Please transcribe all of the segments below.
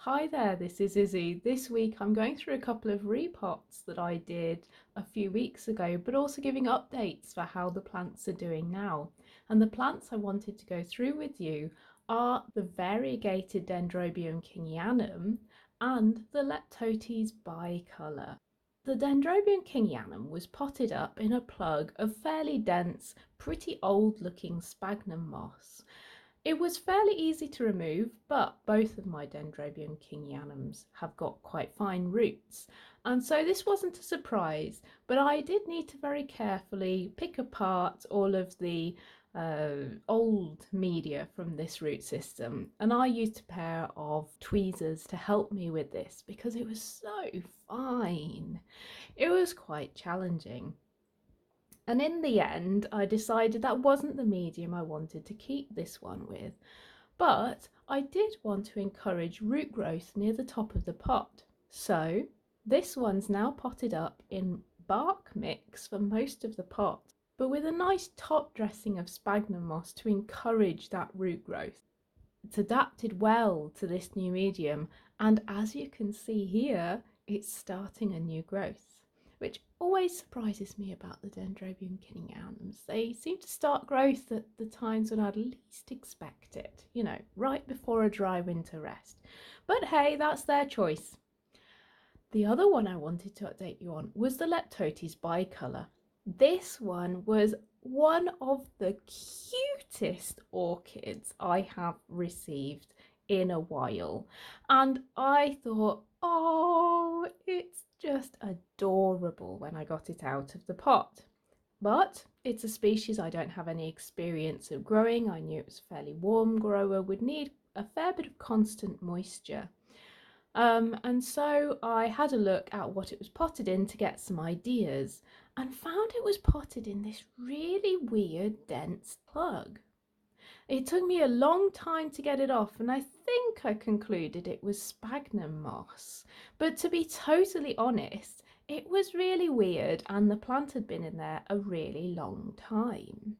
Hi there, this is Izzy. This week I'm going through a couple of repots that I did a few weeks ago, but also giving updates for how the plants are doing now. And the plants I wanted to go through with you are the variegated Dendrobium kingianum and the Leptotes bicolor. The Dendrobium kingianum was potted up in a plug of fairly dense, pretty old looking sphagnum moss. It was fairly easy to remove, but both of my Dendrobium kingianums have got quite fine roots, and so this wasn't a surprise, but I did need to very carefully pick apart all of the old media from this root system, and I used a pair of tweezers to help me with this because it was so fine. It was quite challenging. And in the end, I decided that wasn't the medium I wanted to keep this one with. But I did want to encourage root growth near the top of the pot. So this one's now potted up in bark mix for most of the pot, but with a nice top dressing of sphagnum moss to encourage that root growth. It's adapted well to this new medium, and as you can see here, it's starting a new growth, which always surprises me about the Dendrobium kingianums. They seem to start growth at the times when I'd least expect it, you know, right before a dry winter rest. But hey, that's their choice. The other one I wanted to update you on was the Leptotes bicolor. This one was one of the cutest orchids I have received in a while, and I thought, oh, it's just adorable when I got it out of the pot. But it's a species I don't have any experience of growing. I knew it was a fairly warm grower, would need a fair bit of constant moisture. And so I had a look at what it was potted in to get some ideas, and found it was potted in this really weird dense plug. It took me a long time to get it off, and I think I concluded it was sphagnum moss. But to be totally honest, it was really weird, and the plant had been in there a really long time.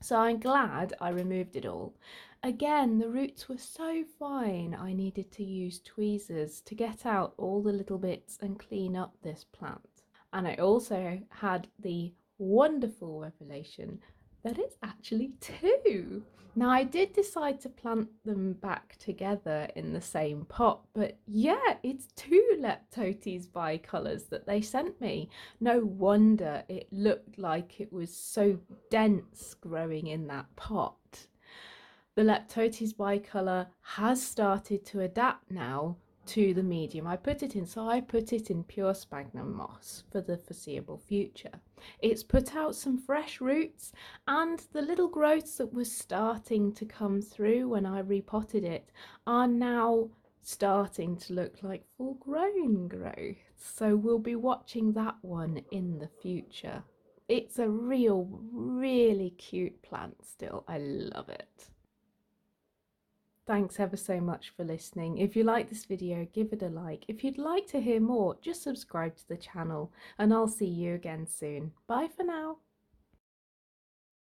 So I'm glad I removed it all. Again, the roots were so fine, I needed to use tweezers to get out all the little bits and clean up this plant. And I also had the wonderful revelation that it's actually two. Now, I did decide to plant them back together in the same pot, but yeah, it's two Leptotes bicolors that they sent me. No wonder it looked like it was so dense growing in that pot. The Leptotes bicolor has started to adapt now to the medium I put it in, so I put it in pure sphagnum moss for the foreseeable future. It's put out some fresh roots, and the little growths that were starting to come through when I repotted it are now starting to look like full grown growth, so we'll be watching that one in the future. It's a really cute plant still. I love it. Thanks ever so much for listening. If you like this video, give it a like. If you'd like to hear more, just subscribe to the channel, and I'll see you again soon. Bye for now.